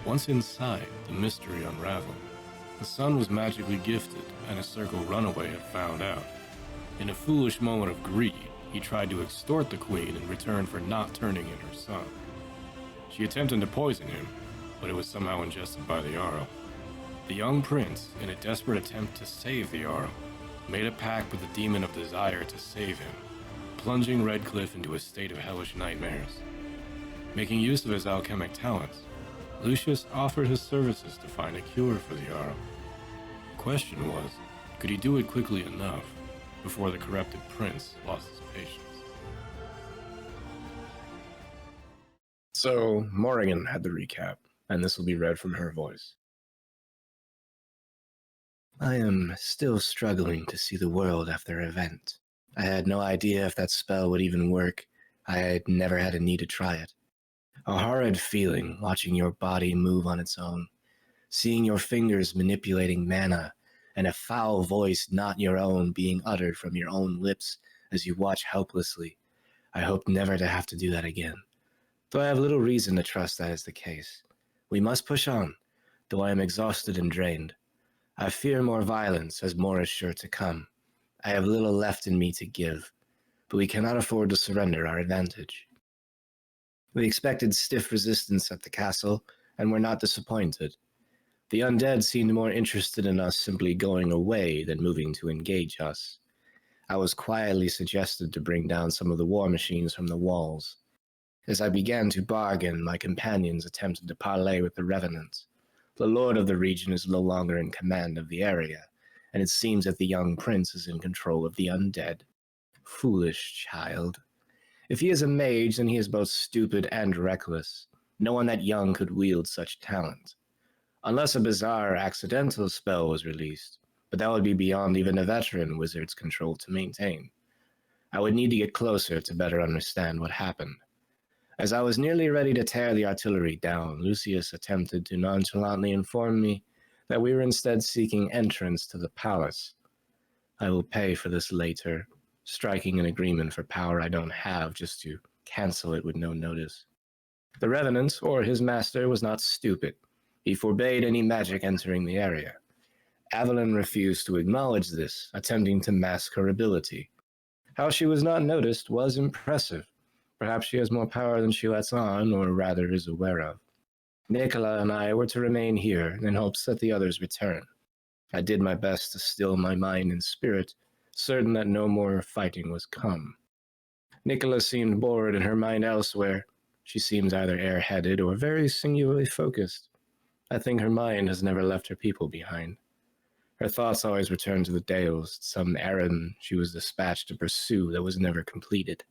Once inside, the mystery unraveled. The son was magically gifted, and a circle runaway had found out. In a foolish moment of greed, he tried to extort the queen in return for not turning in her son. She attempted to poison him, but it was somehow ingested by the Jarl. The young prince, in a desperate attempt to save the Jarl, made a pact with the demon of desire to save him, plunging Redcliffe into a state of hellish nightmares. Making use of his alchemic talents, Lucius offered his services to find a cure for the Jarl. The question was, could he do it quickly enough before the corrupted prince lost his patience? So, Morrigan had the recap, and this will be read from her voice. I am still struggling to see the world after the event. I had no idea if that spell would even work. I had never had a need to try it. A horrid feeling watching your body move on its own, seeing your fingers manipulating mana, and a foul voice not your own being uttered from your own lips as you watch helplessly. I hope never to have to do that again, though I have little reason to trust that is the case. We must push on, though I am exhausted and drained. I fear more violence, as more is sure to come. I have little left in me to give, but we cannot afford to surrender our advantage. We expected stiff resistance at the castle, and were not disappointed. The undead seemed more interested in us simply going away than moving to engage us. I was quietly suggested to bring down some of the war machines from the walls. As I began to bargain, my companions attempted to parley with the revenants. The lord of the region is no longer in command of the area, and it seems that the young prince is in control of the undead. Foolish child. If he is a mage, then he is both stupid and reckless. No one that young could wield such talent. Unless a bizarre accidental spell was released, but that would be beyond even a veteran wizard's control to maintain. I would need to get closer to better understand what happened. As I was nearly ready to tear the artillery down, Lucius attempted to nonchalantly inform me that we were instead seeking entrance to the palace. I will pay for this later, striking an agreement for power I don't have just to cancel it with no notice. The Revenant, or his master, was not stupid. He forbade any magic entering the area. Evelyn refused to acknowledge this, attempting to mask her ability. How she was not noticed was impressive. Perhaps she has more power than she lets on, or rather is aware of. Nicola and I were to remain here in hopes that the others return. I did my best to still my mind and spirit, certain that no more fighting was come. Nicola seemed bored and her mind elsewhere. She seems either airheaded or very singularly focused. I think her mind has never left her people behind. Her thoughts always returned to the Dales, some errand she was dispatched to pursue that was never completed.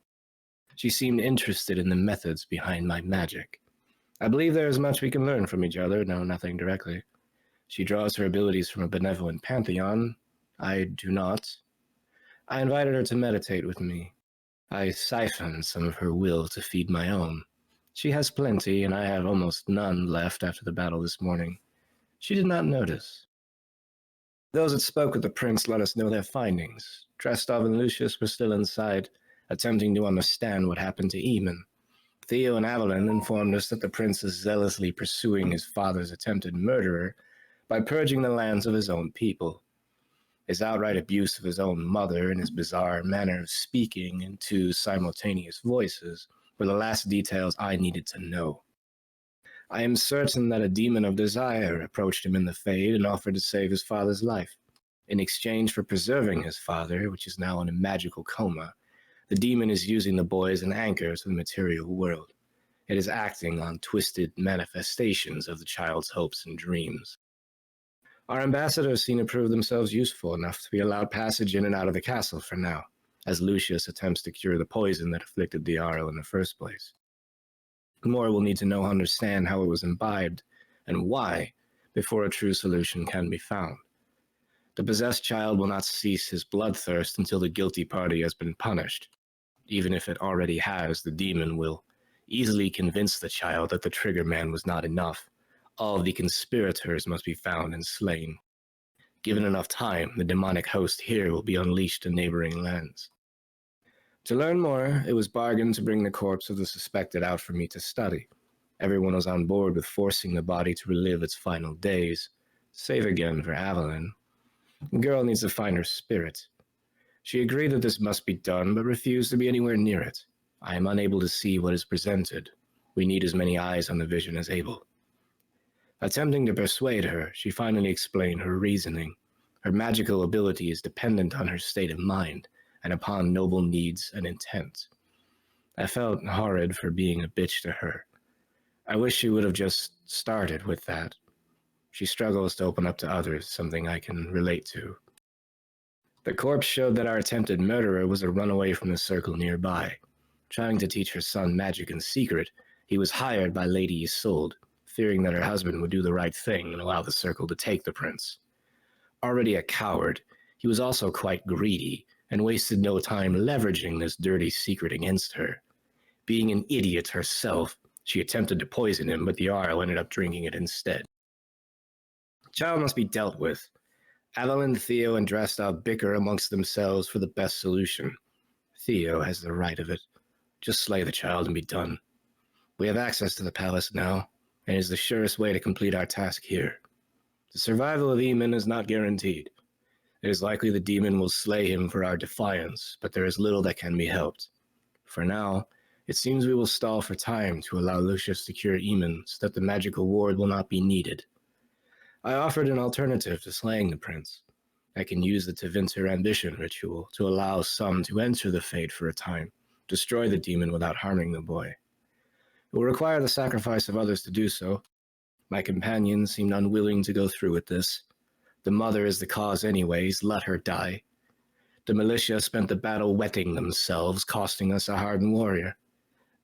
She seemed interested in the methods behind my magic. I believe there is much we can learn from each other, though nothing directly. She draws her abilities from a benevolent pantheon. I do not. I invited her to meditate with me. I siphoned some of her will to feed my own. She has plenty, and I have almost none left after the battle this morning. She did not notice. Those that spoke with the prince let us know their findings. Trestov and Lucius were still inside, attempting to understand what happened to Eamon. Theo and Evelyn informed us that the prince is zealously pursuing his father's attempted murderer by purging the lands of his own people. His outright abuse of his own mother and his bizarre manner of speaking in two simultaneous voices were the last details I needed to know. I am certain that a demon of desire approached him in the Fade and offered to save his father's life. In exchange for preserving his father, which is now in a magical coma, the demon is using the boy as an anchor to the material world. It is acting on twisted manifestations of the child's hopes and dreams. Our ambassadors seem to prove themselves useful enough to be allowed passage in and out of the castle for now, as Lucius attempts to cure the poison that afflicted the Jarl in the first place. More will need to know understand how it was imbibed, and why, before a true solution can be found. The possessed child will not cease his bloodthirst until the guilty party has been punished. Even if it already has, the demon will easily convince the child that the trigger man was not enough. All of the conspirators must be found and slain. Given enough time, the demonic host here will be unleashed to neighboring lands. To learn more, it was bargained to bring the corpse of the suspected out for me to study. Everyone was on board with forcing the body to relive its final days, save again for Evelyn. The girl needs to find her spirit. She agreed that this must be done, but refused to be anywhere near it. I am unable to see what is presented. We need as many eyes on the vision as able. Attempting to persuade her, she finally explained her reasoning. Her magical ability is dependent on her state of mind, and upon noble needs and intent. I felt horrid for being a bitch to her. I wish she would have just started with that. She struggles to open up to others, something I can relate to. The corpse showed that our attempted murderer was a runaway from the circle nearby. Trying to teach her son magic in secret, he was hired by Lady Isolde, fearing that her husband would do the right thing and allow the circle to take the prince. Already a coward, he was also quite greedy, and wasted no time leveraging this dirty secret against her. Being an idiot herself, she attempted to poison him, but the Jarl ended up drinking it instead. The child must be dealt with. Evelyn, Theo, and Drastov bicker amongst themselves for the best solution. Theo has the right of it. Just slay the child and be done. We have access to the palace now, and it is the surest way to complete our task here. The survival of Eamon is not guaranteed. It is likely the demon will slay him for our defiance, but there is little that can be helped. For now, it seems we will stall for time to allow Lucius to cure Eamon so that the magical ward will not be needed. I offered an alternative to slaying the prince. I can use the Tevinter ambition ritual to allow some to enter the Fate for a time, destroy the demon without harming the boy. It will require the sacrifice of others to do so. My companions seemed unwilling to go through with this. The mother is the cause anyways, let her die. The militia spent the battle wetting themselves, costing us a hardened warrior.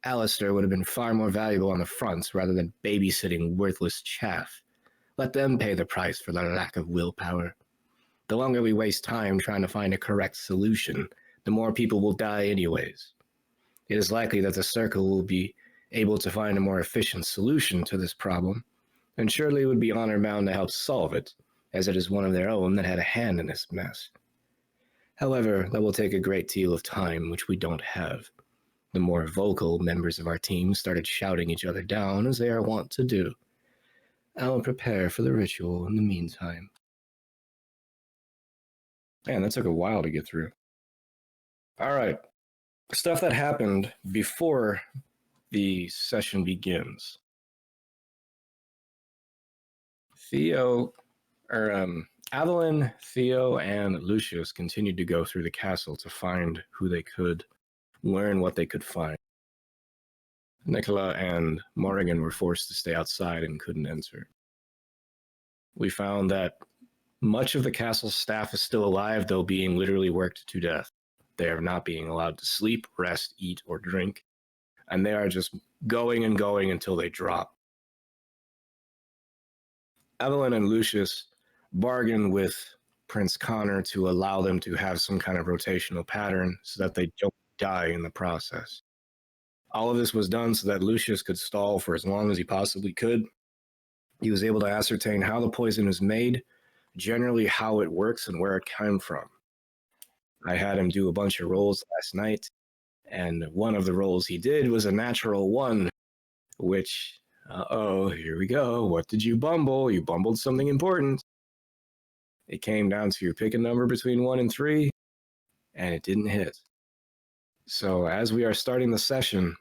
Alistair would have been far more valuable on the fronts rather than babysitting worthless chaff. Let them pay the price for their lack of willpower. The longer we waste time trying to find a correct solution, the more people will die anyways. It is likely that the Circle will be able to find a more efficient solution to this problem, and surely would be honor-bound to help solve it, as it is one of their own that had a hand in this mess. However, that will take a great deal of time, which we don't have. The more vocal members of our team started shouting each other down, as they are wont to do. I will prepare for the ritual in the meantime. Man, that took a while to get through. All right. Stuff that happened before the session begins. Evelyn, Theo, and Lucius continued to go through the castle to find who they could, learn what they could find. Nicola and Morrigan were forced to stay outside and couldn't enter. We found that much of the castle staff is still alive, though being literally worked to death. They are not being allowed to sleep, rest, eat, or drink, and they are just going and going until they drop. Evelyn and Lucius bargain with Prince Connor to allow them to have some kind of rotational pattern so that they don't die in the process. All of this was done so that Lucius could stall for as long as he possibly could. He was able to ascertain how the poison is made, generally how it works, and where it came from. I had him do a bunch of rolls last night, and one of the rolls he did was a natural one, which, here we go. What did you bumble? You bumbled something important. It came down to pick a number between 1 and 3, and it didn't hit. So as we are starting the session,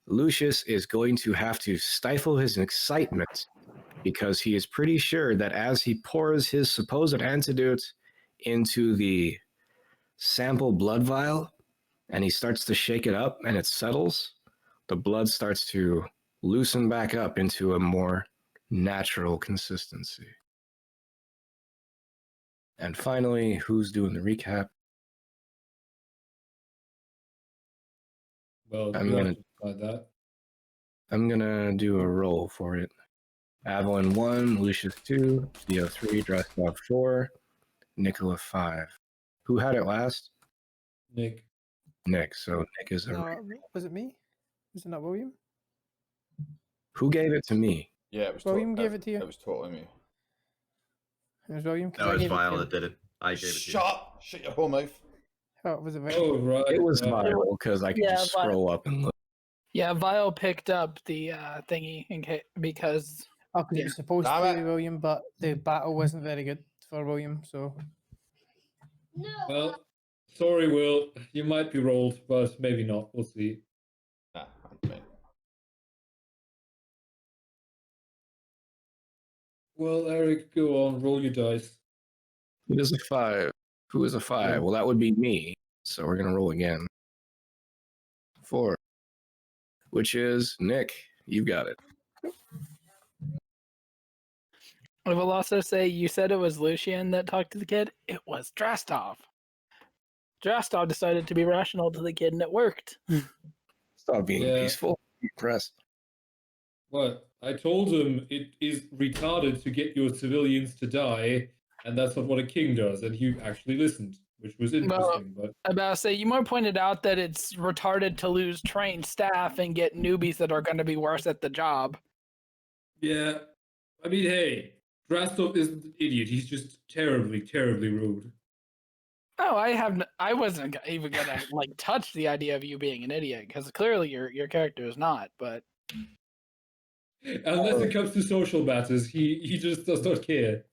Lucius is going to have to stifle his excitement because he is pretty sure that as he pours his supposed antidote into the sample blood vial and he starts to shake it up and it settles, the blood starts to loosen back up into a more natural consistency. And finally, who's doing the recap? Well, I'm gonna do a roll for it. Avalon 1, Lucius 2, Theo 3, Dreskov 4, Nicola 5. Who had it last? Nick. Nick. So Nick is Was it me? Was it not William? Who gave it to me? Yeah, it was William gave it to you. It was totally me. It was William. No, it was Violet that did it. I gave it to you. Shut your whole mouth. Oh, was it? Oh, right. It was viral because I could just scroll up and look. Yeah, Vile picked up the thingy because Oh, because Yeah. it was supposed Damn to it. be William, but the battle wasn't very good for William, so Well, sorry, Will. You might be rolled, but maybe not. We'll see. Nah, I'm fine. Well, Eric, go on. Roll your dice. It is a 5. Who is a 5? Yeah. Well, that would be me. So we're going to roll again. 4. Which is Nick. You got it. I will also say you said it was Lucian that talked to the kid. It was Drastov. Drastov decided to be rational to the kid, and it worked. Stop being Yeah. peaceful. Be impressed. What? I told him it is retarded to get your civilians to die, and that's not what a king does, and he actually listened, which was interesting. But I'm about to say, you more pointed out that it's retarded to lose trained staff and get newbies that are going to be worse at the job. yeah, I mean, hey, Drastov isn't an idiot. He's just terribly, terribly rude. Oh, I wasn't even gonna like touch the idea of you being an idiot because clearly your character is not. But Unless it comes to social matters, he just does not care.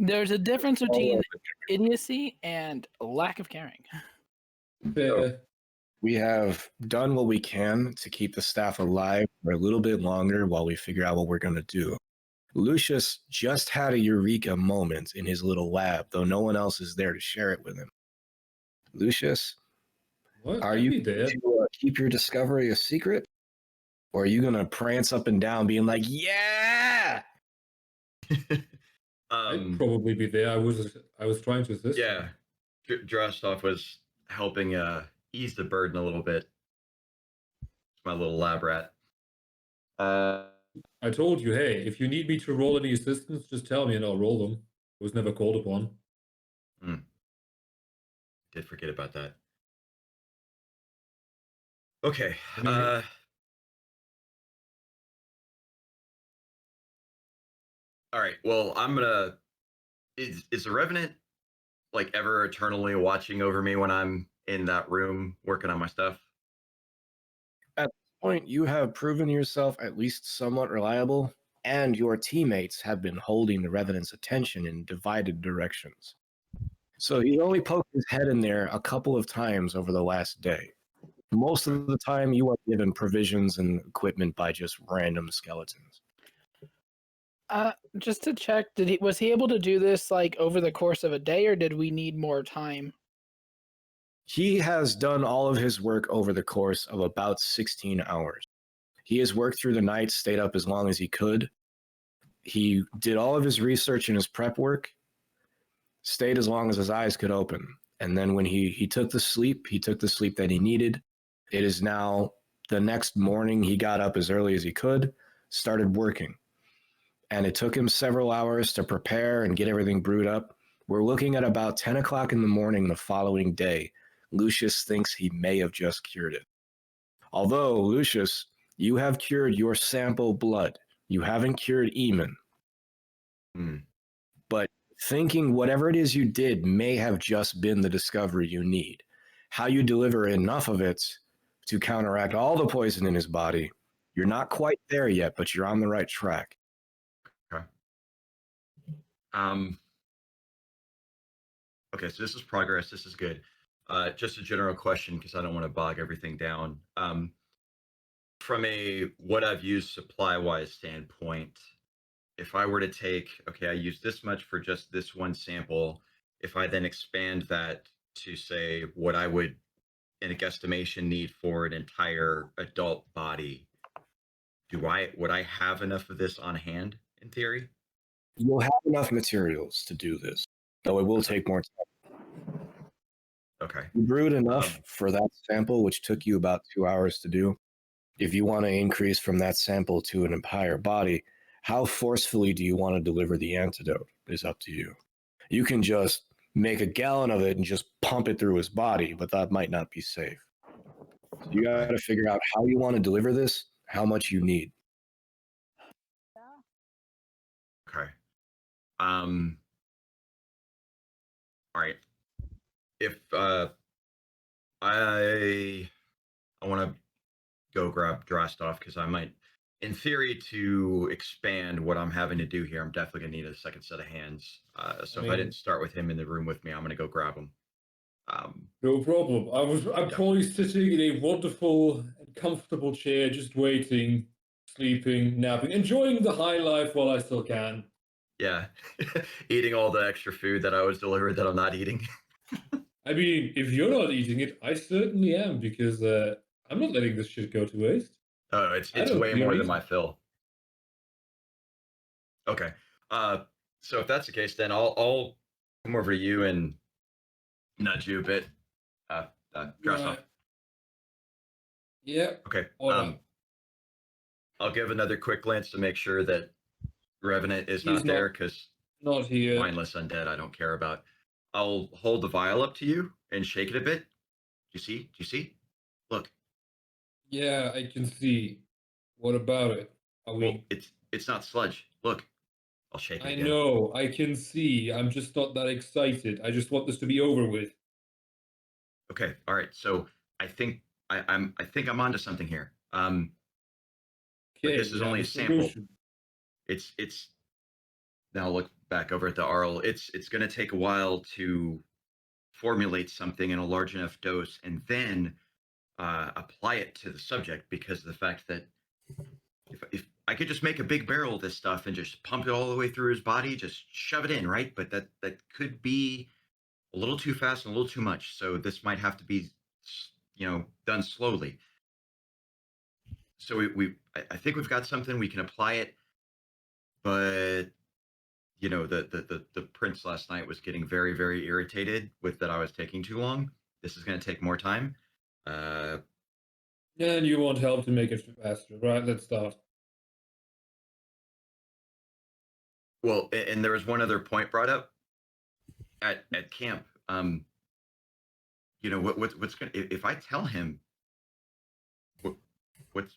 there's a difference between idiocy and lack of caring. Fair. We have done what we can to keep the staff alive for a little bit longer while we figure out what we're going to do. Lucius just had a eureka moment in his little lab, though no one else is there to share it with him. Lucius, What? are I'd you be there. going to keep your discovery a secret? Or are you going to prance up and down being like, yeah? I'd probably be there. I was trying to assist. Yeah, Drastov was helping ease the burden a little bit. It's my little lab rat. I told you, hey, if you need me to roll any assistance, just tell me and I'll roll them. I was never called upon. Did forget about that. Okay. I mean, All right. Well, I'm gonna. Is the Revenant like ever eternally watching over me when I'm in that room working on my stuff? At this point, you have proven yourself at least somewhat reliable, and your teammates have been holding the Revenant's attention in divided directions. So he only poked his head in there a couple of times over the last day. Most of the time, you are given provisions and equipment by just random skeletons. Just to check, was he able to do this like over the course of a day, or did we need more time? He has done all of his work over the course of about 16 hours. He has worked through the night, stayed up as long as he could. He did all of his research and his prep work, stayed as long as his eyes could open. And then when he took the sleep that he needed. It is now the next morning. He got up as early as he could, started working. And it took him several hours to prepare and get everything brewed up. We're looking at about 10 o'clock in the morning the following day. Lucius thinks he may have just cured it. Although, Lucius, you have cured your sample blood. You haven't cured Eamon. But thinking whatever it is you did may have just been the discovery you need. How you deliver enough of it to counteract all the poison in his body, you're not quite there yet, but you're on the right track. Okay. Okay, so this is progress. This is good. Just a general question, because I don't want to bog everything down. From a what I've used supply-wise standpoint, if I were to take, okay, I use this much for just this one sample, if I then expand that to say what I would, in a guesstimation, need for an entire adult body, would I have enough of this on hand in theory? You'll have enough materials to do this, though it will take more time. Okay. You brewed enough for that sample, which took you about 2 hours to do. If you want to increase from that sample to an entire body, how forcefully do you want to deliver the antidote is up to you. You can just make a gallon of it and just pump it through his body, but that might not be safe. So you got to figure out how you want to deliver this, how much you need. Okay. All right. If I want to go grab Drastov because I might, in theory, to expand what I'm having to do here, I'm definitely gonna need a second set of hands. So if I didn't start with him in the room with me, I'm gonna go grab him. No problem. I'm Yeah. probably sitting in a wonderful and comfortable chair, just waiting, sleeping, napping, enjoying the high life while I still can. Yeah, eating all the extra food that I was delivered that I'm not eating. I mean, if you're not eating it, I certainly am, because I'm not letting this shit go to waste. Oh, I it's don't way see a more than reason. my fill. Okay. So if that's the case, then I'll come over to you and nudge you a bit. Drastov. Right. Yeah. Okay. All right. I'll give another quick glance to make sure that Revenant is He's not there because not here. mindless undead I don't care about. I'll hold the vial up to you and shake it a bit. Do you see? Do you see? Look. Yeah, I can see. What about it? Are Well, we? it's not sludge. Look. I'll shake it I again. know. I can see. I'm just not that excited. I just want this to be over with. Okay. All right. So I think I think I'm onto something here. But Okay, this we is have only a a sample. solution. It's now look back over at the Arl. It's going to take a while to formulate something in a large enough dose and then apply it to the subject because of the fact that if I could just make a big barrel of this stuff and just pump it all the way through his body, just shove it in, right? But that could be a little too fast and a little too much. So this might have to be, done slowly. So I think we've got something we can apply it, but the prince last night was getting very, very irritated with that I was taking too long. This is going to take more time. And you want help to make it faster, right? Let's start. Well, and there was one other point brought up at camp. What's going to if I tell him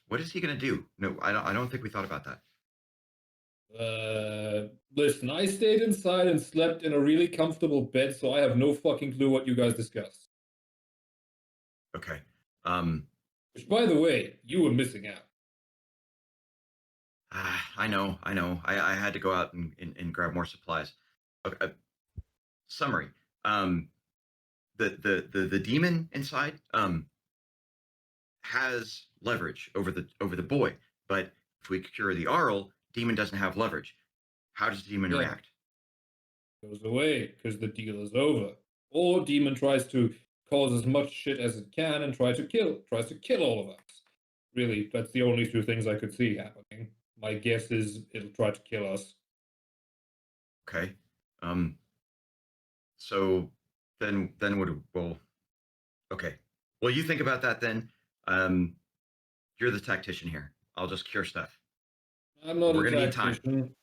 what is he going to do? No, I don't think we thought about that. Listen, I stayed inside and slept in a really comfortable bed, so I have no fucking clue what you guys discussed. Okay. Which, by the way, you were missing out. I know. I had to go out and grab more supplies. Okay. Summary. The demon inside has leverage over the boy, but if we cure the Arl, demon doesn't have leverage. How does demon react? Goes away because the deal is over. Or demon tries to cause as much shit as it can and tries to kill all of us. Really, that's the only two things I could see happening. My guess is it'll try to kill us. Okay. So then well, okay. Well, you think about that then. You're the tactician here. I'll just cure stuff. I'm not We're a gonna need time. tactician.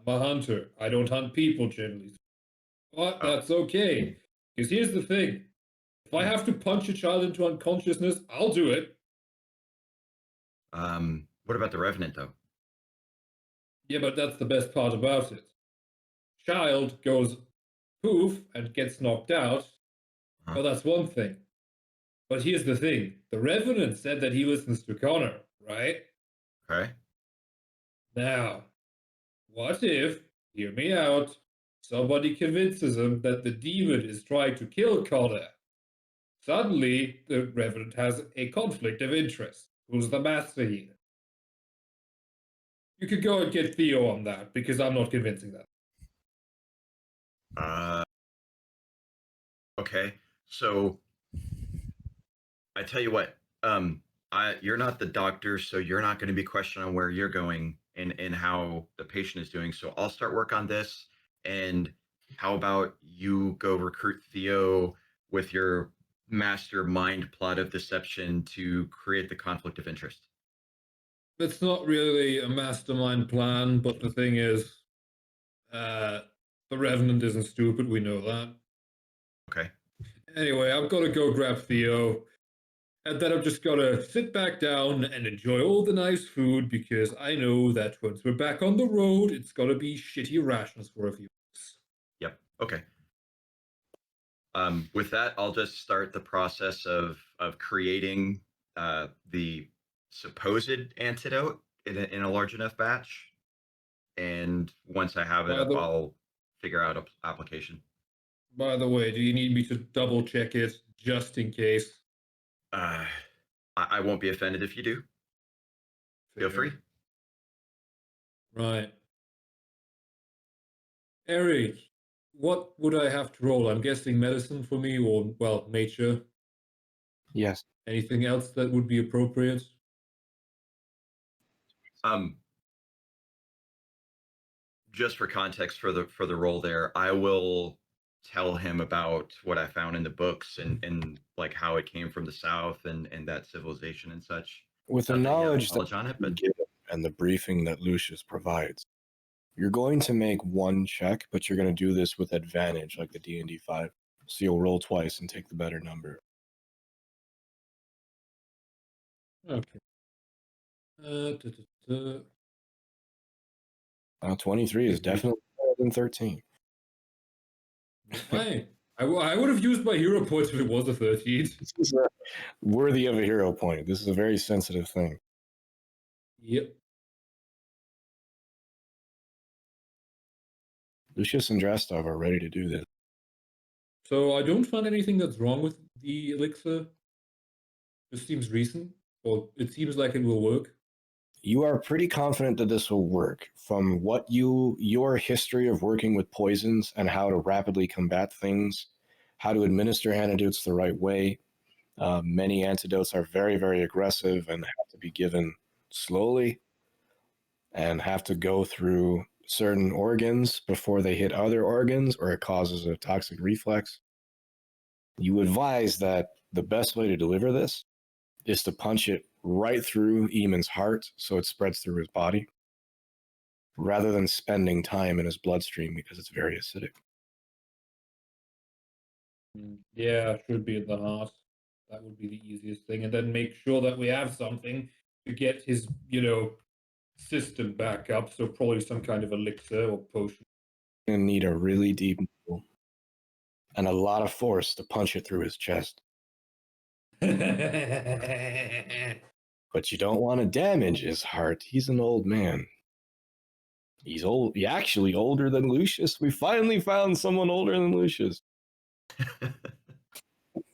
I'm a hunter. I don't hunt people generally. But that's okay. Because here's the thing. If I have to punch a child into unconsciousness, I'll do it. What about the Revenant though? Yeah, but that's the best part about it. Child goes poof and gets knocked out. Well, that's one thing. But here's the thing. The Revenant said that he listens to Connor, right? Okay. Now, what if, hear me out, somebody convinces him that the demon is trying to kill Connor? Suddenly, the Revenant has a conflict of interest. Who's the master here? You could go and get Theo on that, because I'm not convincing that. Okay. So I tell you what, you're not the doctor, so you're not going to be questioned on where you're going and how the patient is doing. So I'll start work on this. And how about you go recruit Theo with your master mind plot of deception to create the conflict of interest? It's not really a mastermind plan, but the thing is, the Revenant isn't stupid, we know that. Okay. Anyway, I've got to go grab Theo. And then I've just got to sit back down and enjoy all the nice food because I know that once we're back on the road, it's got to be shitty rations for a few weeks. Yep. Okay. With that, I'll just start the process of creating the supposed antidote in a large enough batch, and once I have it, By the- I'll figure out application. By the way, do you need me to double check it just in case? I won't be offended if you do. Feel Fair. free. Right. Eric, what would I have to roll? I'm guessing medicine for me, or, well, nature. Yes. Anything else that would be appropriate? Just for context for the role there, I will tell him about what I found in the books and like how it came from the South and that civilization and such. With the Not that he has knowledge knowledge on it, but and the briefing that Lucius provides, you're going to make one check, but you're going to do this with advantage, like the D&D 5. So you'll roll twice and take the better number. Okay. 23 is definitely better than 13. Right. I would have used my hero points if it was a 13. This is worthy of a hero point. This is a very sensitive thing. Yep. Lucius and Drastov are ready to do this. So I don't find anything that's wrong with the elixir. This seems recent, or it seems like it will work. You are pretty confident that this will work from what your history of working with poisons and how to rapidly combat things, how to administer antidotes the right way. Many antidotes are very, very aggressive and have to be given slowly and have to go through certain organs before they hit other organs, or it causes a toxic reflex. You advise that the best way to deliver this is to punch it right through Eamon's heart so it spreads through his body, rather than spending time in his bloodstream because it's very acidic. Yeah, should be in the heart. That would be the easiest thing. And then make sure that we have something to get his, system back up. So probably some kind of elixir or potion. You're going to need a really deep needle and a lot of force to punch it through his chest. But you don't want to damage his heart. He's an old man. He's old. He's actually older than Lucius. We finally found someone older than Lucius. I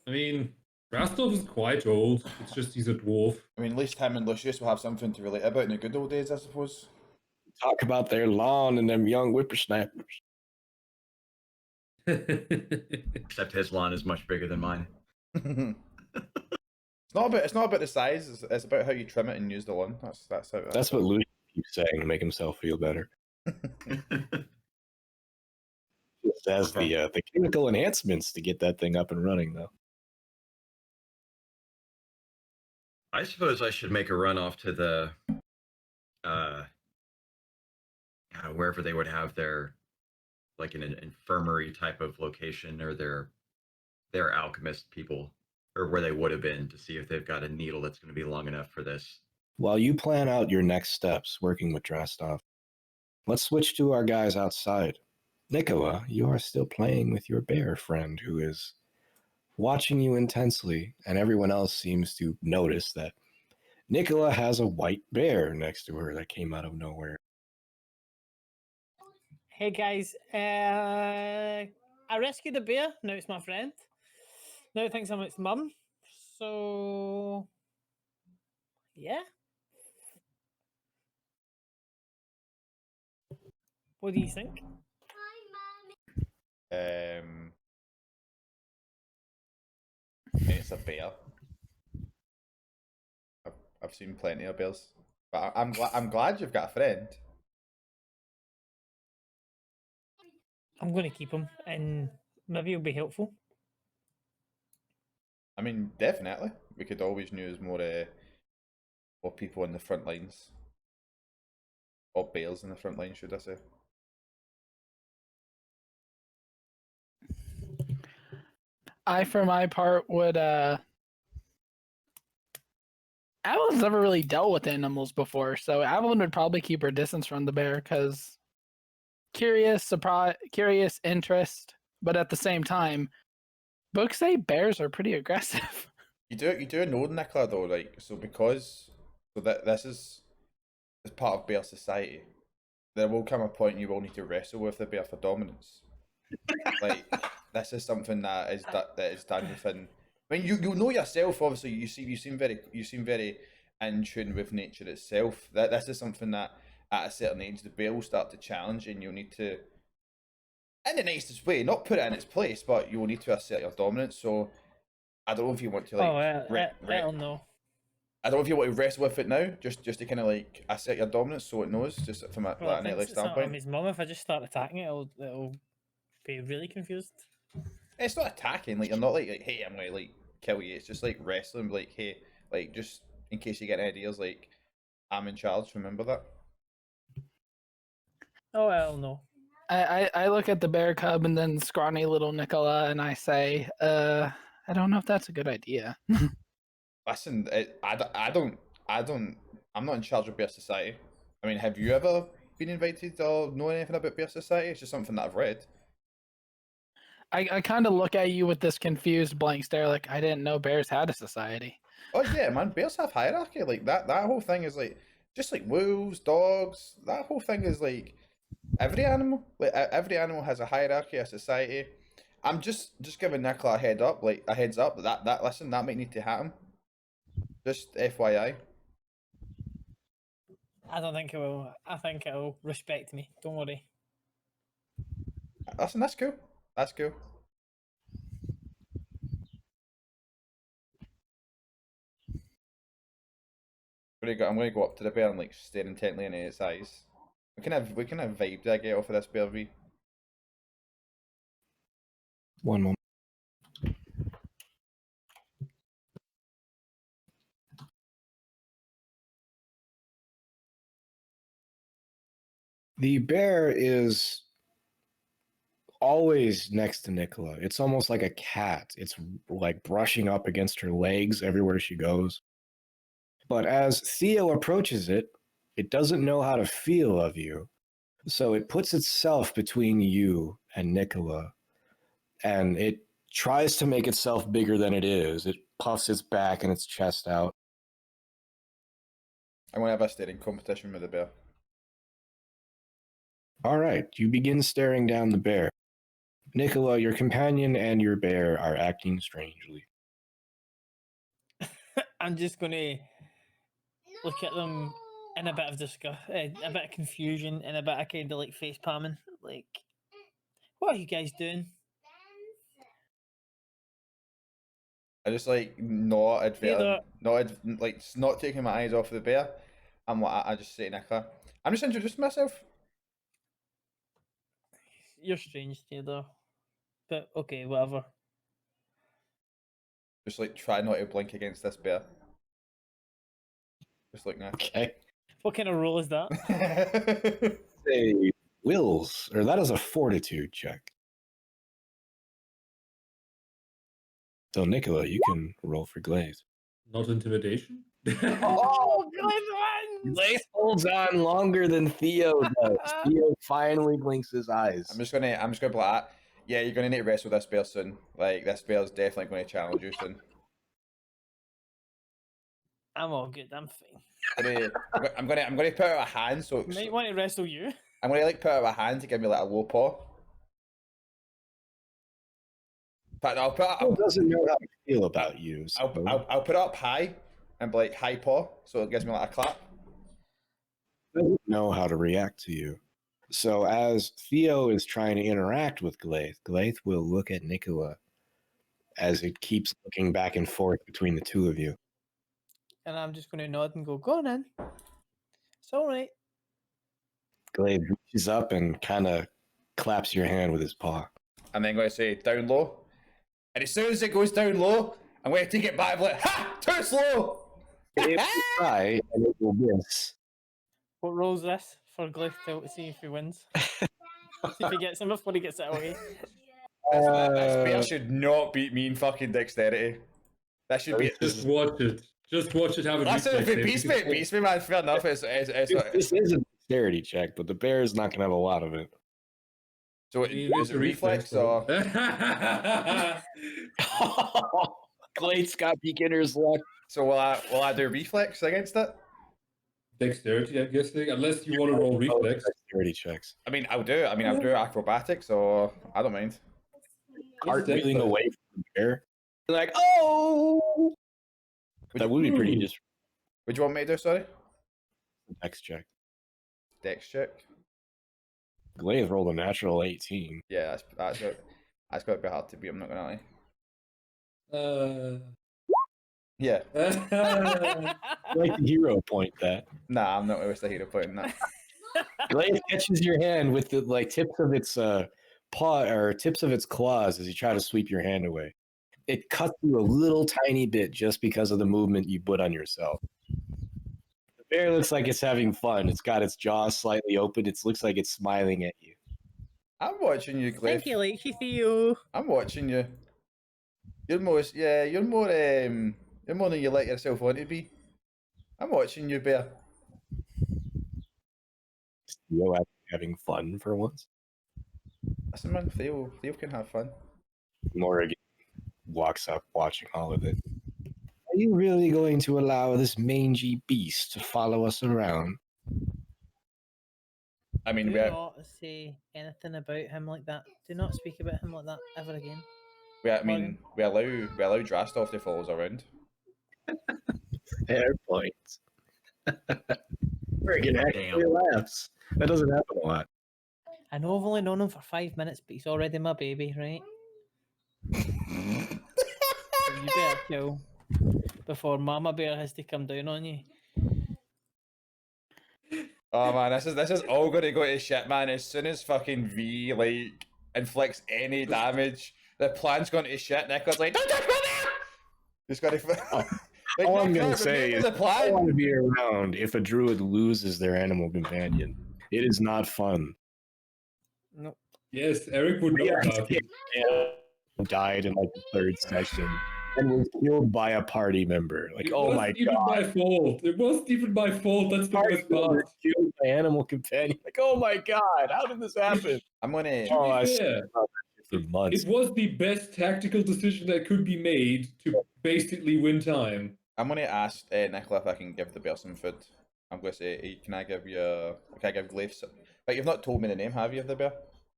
mean, Rastov is quite old. It's just he's a dwarf. I mean, at least him and Lucius will have something to relate about in the good old days, I suppose. Talk about their lawn and them young whippersnappers. except his lawn is much bigger than mine. It's not about the size. It's about how you trim it and use the lawn. That's what Lucius keeps saying to make himself feel better. Just has the chemical enhancements to get that thing up and running, though. I suppose I should make a run off to the wherever they would have their, like, an infirmary type of location, or their alchemist people, or where they would have been, to see if they've got a needle that's going to be long enough for this. While you plan out your next steps working with Drastov, let's switch to our guys outside. Nicola, you are still playing with your bear friend, who is watching you intensely, and everyone else seems to notice that Nicola has a white bear next to her that came out of nowhere. Hey guys, I rescued a bear. Now it's my friend. Now it thinks I'm its mum. So, yeah. What do you think? It's a bear. I've seen plenty of bears, but I'm glad you've got a friend. I'm going to keep him, and maybe he'll be helpful. I mean, definitely. We could always use more people in the front lines. Or bears in the front line, should I say. I, for my part, would Avalyn's never really dealt with animals before, so Avalyn would probably keep her distance from the bear because curious interest, but at the same time, books say bears are pretty aggressive. You do know, Nicola, though, like, so So that this is as part of bear society. There will come a point you will need to wrestle with the bear for dominance. Like this is something that is done within. I mean, you know yourself. Obviously, you seem very in tune with nature itself. That this is something that at a certain age the bear will start to challenge, and you'll need to, in the nicest way, not put it in its place, but you will need to assert your dominance. So I don't know if you want to like. I don't know. I don't know if you want to wrestle with it now, just to kind of like assert your dominance, so it knows, just from a Well, like, an thinks like it's not standpoint. his mum. If I just start attacking it, it'll be really confused. It's not attacking. Like you're not like hey, I'm gonna like kill you. It's just like wrestling. Like hey, like just in case you get any ideas, like I'm in charge. Remember that. Oh, I don't know. I look at the bear cub and then scrawny little Nicola and I say, I don't know if that's a good idea. Listen, I'm not in charge of Bear Society. I mean, have you ever been invited or know anything about Bear Society? It's just something that I've read. I kind of look at you with this confused blank stare, like I didn't know bears had a society. Oh yeah, man, bears have hierarchy. Like that whole thing is like just like wolves, dogs. That whole thing is like every animal. Like every animal has a hierarchy, a society. I'm just giving Nicola a heads up. That listen, that might need to happen. Just FYI. I don't think it will. I think it'll respect me. Don't worry. Listen, that's cool. That's cool. I'm gonna go up to the bear and like stare intently into its eyes. We can have vibe that I get off of this bear V. One moment. The bear is always next to Nicola. It's almost like a cat. It's like brushing up against her legs everywhere she goes. But as Theo approaches it, it doesn't know how to feel of you. So it puts itself between you and Nicola, and it tries to make itself bigger than it is. It puffs its back and its chest out. I'm gonna have a staring competition with the bear. All right, you begin staring down the bear. Nicola, your companion and your bear are acting strangely. I'm just gonna look at them in a bit of disgust, a bit of confusion, and a bit of kind of like face palming. Like, what are you guys doing? I just like not taking my eyes off the bear. I just say to Nicola, I'm just introducing myself. You're strange, Theodore. But okay, whatever. Just like try not to blink against this bear. Just like now. Okay. What kind of rule is that? Say wills, or that is a fortitude check. So, Nicola, you can roll for Glaze. Not intimidation? Oh, good one! Glaze holds on longer than Theo does. Theo finally blinks his eyes. I'm just gonna be like, yeah, you're gonna need to wrestle this bear soon. Like this bear's definitely going to challenge you soon. I'm all good. I'm fine. I'm gonna put out a hand. So Might want to wrestle you. I'm gonna like put out a hand to give me like a low paw. But Theo doesn't know how to feel about you. So. I'll put it up high and be like high paw, so it gives me like a clap. Doesn't know how to react to you. So as Theo is trying to interact with Glaith, Glaith will look at Nicola as it keeps looking back and forth between the two of you. And I'm just going to nod and go, go on in. It's all right. Glaith reaches up and kind of claps your hand with his paw. And then I'm going to say down low. And as soon as it goes down low, I'm going to take it back and be like, ha! Too slow! It will try and it will miss. What rolls this for Glyph to see if he wins? See if he gets him before he gets it away. This bear should not beat me in fucking dexterity. That should be Just watch it. Just watch it have a That's it. If it reflex beats me, man. Fair enough. This is a dexterity check, but the bear is not going to have a lot of it. So is it reflex or? Glade's got beginner's luck. So will I do reflex against it? dexterity, I'm guessing, unless you want to roll reflex. Dexterity checks. I mean, I'll do it. I mean, I'll do acrobatics, so I don't mind. Cartwheeling dex? away from the bear. Like, oh! That would be pretty Ooh. just What do you want me to do? Sorry, Dex check. dex check. Glaive rolled a natural 18. Yeah, that's got to be hard to beat. I'm not gonna lie. Yeah, Like the hero point that. nah, I'm not gonna waste a hero point in that. Glaive catches your hand with the tips of its paw or tips of its claws as you try to sweep your hand away. It cuts you a little tiny bit just because of the movement you put on yourself. The bear looks like it's having fun. It's got its jaws slightly open. It looks like it's smiling at you. I'm watching you, Cliff. Thank you, like you, Theo. I'm watching you. You're more than you let yourself want to be. I'm watching you, bear. Theo having fun for once. Listen, man, Theo can have fun. Morrigan walks up, watching all of it. Are you really going to allow this mangy beast to follow us around? I mean, Do we not say anything about him like that. Do not speak about him like that ever again. we Morgan. allow Drastov to follow us around. Fair point. Morrigan actually laughs. That doesn't happen a lot. I know I've only known him for 5 minutes, but he's already my baby, right? So you better chill before Mama Bear has to come down on you. Oh man, this is all going to go to shit, man. As soon as fucking V like inflicts any damage, the plan's going to shit. Nicholas like, don't touch me there. He's got to. Like, All I'm Nick, going to remember say is the I plan. want to be around if a druid loses their animal companion. It is not fun. No. Yes, Eric would know Yeah, about it. died in like the third session and was killed by a party member. Like, It oh my wasn't even god. my fault. It wasn't even my fault. That's the Party worst member part. killed my animal companion. Like, oh my god, how did this happen? I'm gonna. To Oh, I be said fair, about that shit for months. it was the best tactical decision that could be made to basically win time. I'm gonna ask Nicola if I can give the bear some food. I'm gonna say, hey, can I give Glaive some? But you've not told me the name, have you, of the bear?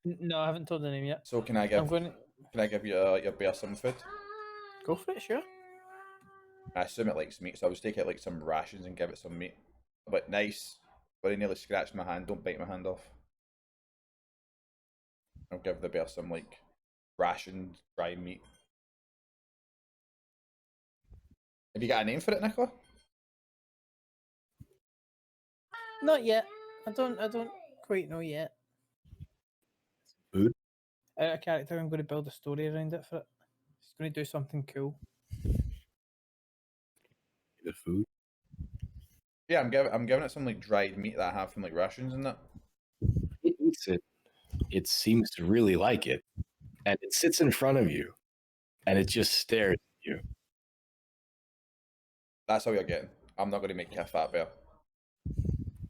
No, I haven't told the name yet. So can I I'm going to give your bear some food? go for it, sure. I assume it likes meat, so I'll just take it like some rations and give it some meat. But nice. But he nearly scratched my hand. Don't bite my hand off. I'll give the bear some like rationed dry meat. Have you got a name for it, Nicola? Not yet. I don't quite know yet. Food? Out of character, I'm going to build a story around it for it. It's going to do something cool. The food. Yeah, I'm giving it some like dried meat that I have from like rations and that. It eats it. It seems to really like it. And it sits in front of you. And it just stares at you. That's all you're getting. I'm not going to make you a fat bear.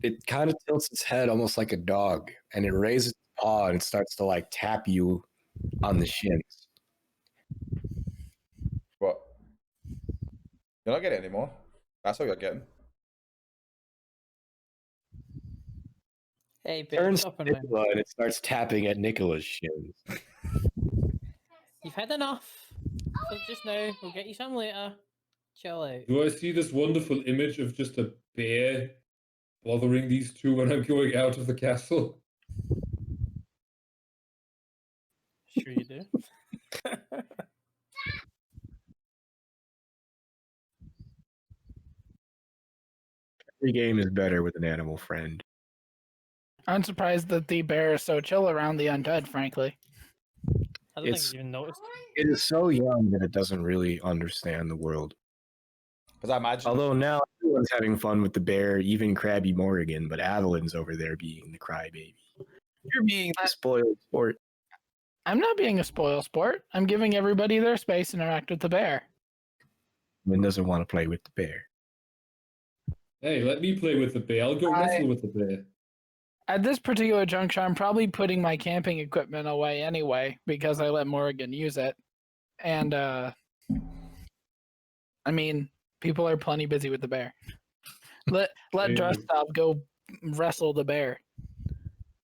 It kind of tilts its head almost like a dog. And it raises its paw and it starts to like tap you on the shins. What? You're not getting it anymore. That's all you're getting. Hey, Bear, Turns to up and round. Nicola and it starts tapping at Nicola's shins. You've had enough. So just now, we'll get you some later. Chill out. Do I see this wonderful image of just a bear bothering these two when I'm going out of the castle? Sure you do. Every game is better with an animal friend. I'm surprised that the bear is so chill around the undead, frankly. I don't It's- think you even noticed. It is so young that it doesn't really understand the world. Because I imagine. Although now everyone's having fun with the bear, even Krabby Morrigan, but Avalyn's over there being the crybaby. You're being the spoiled sport. I'm not being a spoil sport. I'm giving everybody their space to interact with the bear. Lynn doesn't want to play with the bear. Hey, let me play with the bear. I'll go wrestle with the bear. At this particular juncture, I'm probably putting my camping equipment away anyway because I let Morrigan use it. And, I mean, people are plenty busy with the bear. Let Yeah. Dressstop go wrestle the bear.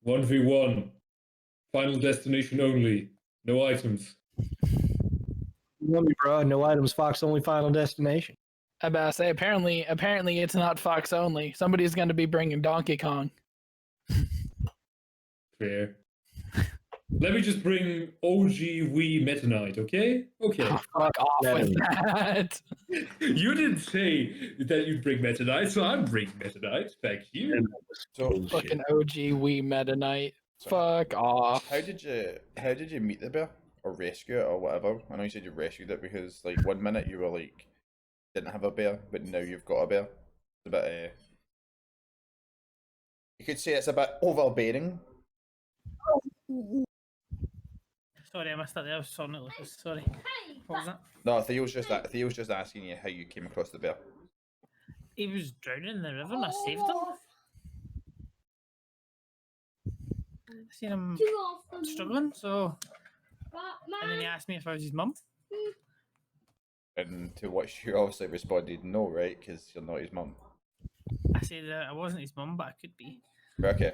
1v1. Final destination only. No items. You know me, bro. No items, Fox only final destination. I about to say, apparently it's not Fox only. Somebody's going to be bringing Donkey Kong. Fair. Let me just bring OG Wii Meta Knight, okay? Okay. Oh, fuck off with Meta that. You didn't say that you'd bring Meta Knight, so I'm bringing Meta Knight. Thank you. So, Bullshit. Fucking OG Wii Meta Knight. so Fuck off. how did you meet the bear or rescue it or whatever? I know you said you rescued it because like 1 minute you were like didn't have a bear, but now you've got a bear. It's a bit. You could say it's a bit overbearing. Sorry, I missed that there. I was sorting it, Lucas. Sorry. What was that? No, Theo's just asking you how you came across the bear. He was drowning in the river and I saved him. I seen him struggling, so. And then he asked me if I was his mum. And to which you obviously responded no, right? Because you're not his mum. I said I wasn't his mum, but I could be. Okay.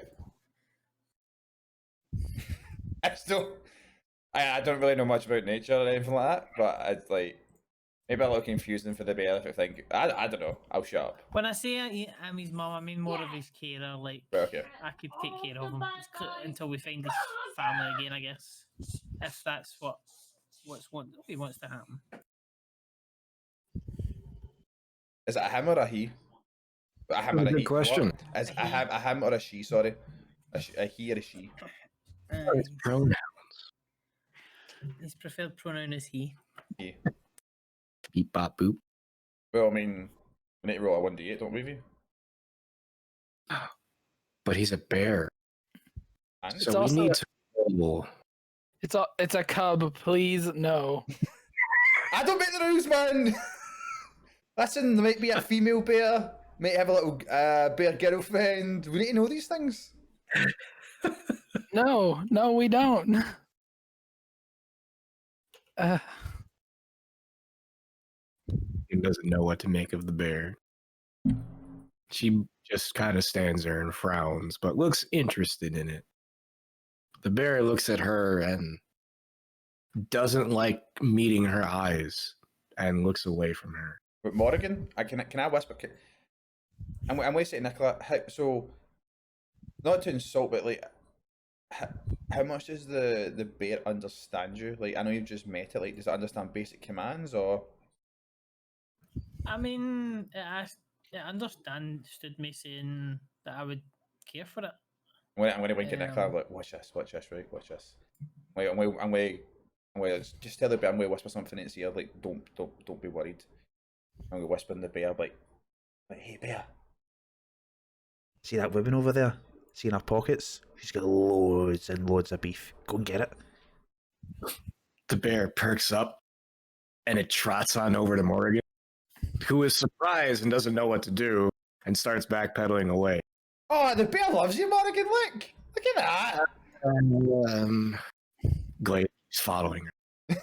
I don't really know much about nature or anything like that, but it's like maybe a little confusing for the bear if I think I don't know. I'll shut up. When I say I'm his mum, I mean more of his carer. Like Right, okay. I could take care of him until we find his family again. I guess if that's what he wants to happen. Is it a him or a he? A him or That's a a good he? question. What? Is a him or a she? Sorry, a he or a she? It's pronoun. His preferred pronoun is he. He. Beep bop boop. Well, I mean, we need to roll a 1d8, don't we? But he's a bear, And so we also need a- to roll. It's a cub, please no. I don't make the rules, man. Listen, there might be a female bear, might have a little bear girlfriend. We need to know these things. No, we don't. He doesn't know what to make of the bear. She just kind of stands there and frowns, but looks interested in it. The bear looks at her and doesn't like meeting her eyes and looks away from her. But Morrigan, can I whisper? I'm going to say, Nicola, so, not to insult, but like, how much does the bear understand you? Like, I know you've just met it, like, does it understand basic commands, or? I mean, it understood me saying that I would care for it. I'm going to wink at Nicola, like, watch this, right, watch this. Like, I'm going to just tell the bear, I'm going to whisper something in its ear, like, don't be worried. I'm going to whisper in the bear, like, hey, bear. See that woman over there? See in her pockets? She's got loads and loads of beef. Go and get it. The bear perks up and it trots on over to Morrigan, who is surprised and doesn't know what to do and starts backpedaling away. Oh, the bear loves you, Morrigan. Look at that. And Glade is following her.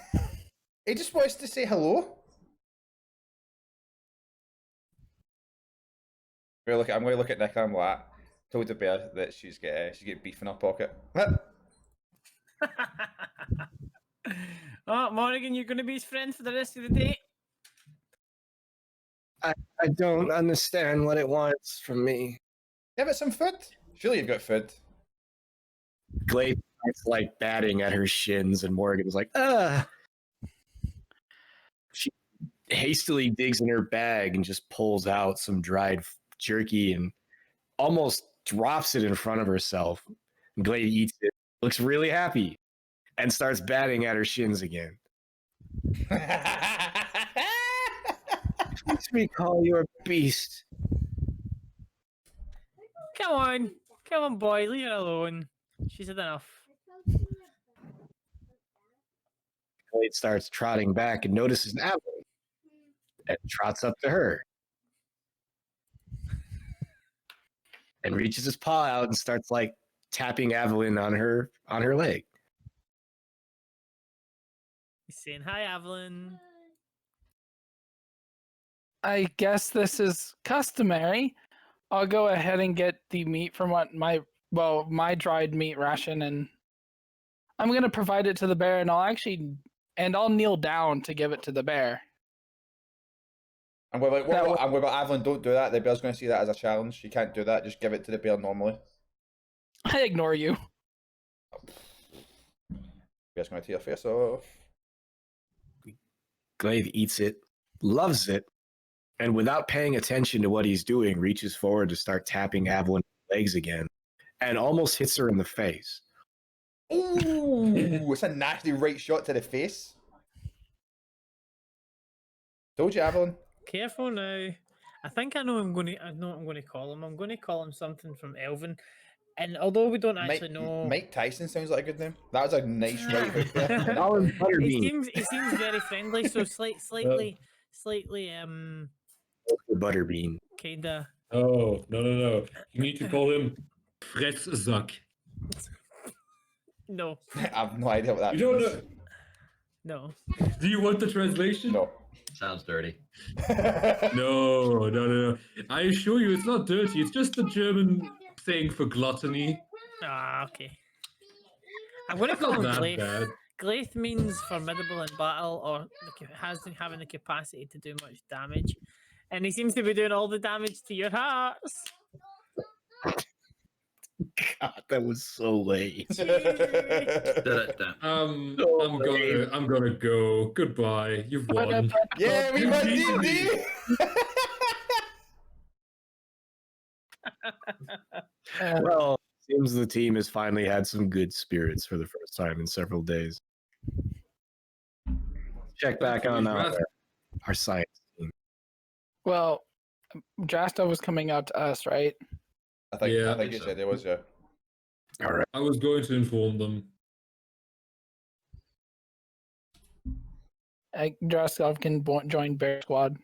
He just wants to say hello. I'm going to look at Nick. I'm like, told the bear that she's got beef in her pocket. Oh, Morrigan, you're going to be his friend for the rest of the day. I don't understand what it wants from me. Give it some food. Surely you've got food. Glade starts like batting at her shins, and Morgan's like, ah. She hastily digs in her bag and just pulls out some dried jerky and almost drops it in front of herself. Glade eats it, looks really happy, and starts batting at her shins again. Makes me call you a beast. Come on, boy, leave her alone. She's had enough. Glade starts trotting back and notices Avalon and trots up to her and reaches his paw out and starts like tapping Avalon on her leg. He's saying, hi, Evelyn. I guess this is customary. I'll go ahead and get the meat from my dried meat ration, and I'm gonna provide it to the bear, and I'll kneel down to give it to the bear. And we're like, That way- and we're like, Avalon, don't do that. The bear's going to see that as a challenge. You can't do that. Just give it to the bear normally. I ignore you. Bear's going to tear your face off. Glaive eats it, loves it, and without paying attention to what he's doing, reaches forward to start tapping Avalon's legs again, and almost hits her in the face. Ooh, it's a nasty right shot to the face. Told you, Avalon. Careful now. I think I know what I'm going to call him. I'm going to call him something from Elven. And although we don't actually know, Mike Tyson sounds like a good name. That was a nice right hook there. Alan Butterbean. he seems very friendly, so slightly Butterbean. kinda. Oh, no. You need to call him Fresssack. No, I have no idea what that You means. don't know. no. Do you want the translation? No. Sounds dirty. No. I assure you, it's not dirty. It's just the German saying for gluttony. Ah, okay. I'm going to It's call not him that Glaith. bad. Glaith means formidable in battle, or having the capacity to do much damage. And he seems to be doing all the damage to your hearts. God, that was so late. Da-da-da. I'm gonna go. Goodbye. You've won. Yeah, we You won beat me. D&D! Well, seems the team has finally had some good spirits for the first time in several days. Check back on our science team. Well, Jasta was coming out to us, right? I think Yeah. you said it was, yeah. All right. I was going to inform them. Jaskov can join Bear Squad.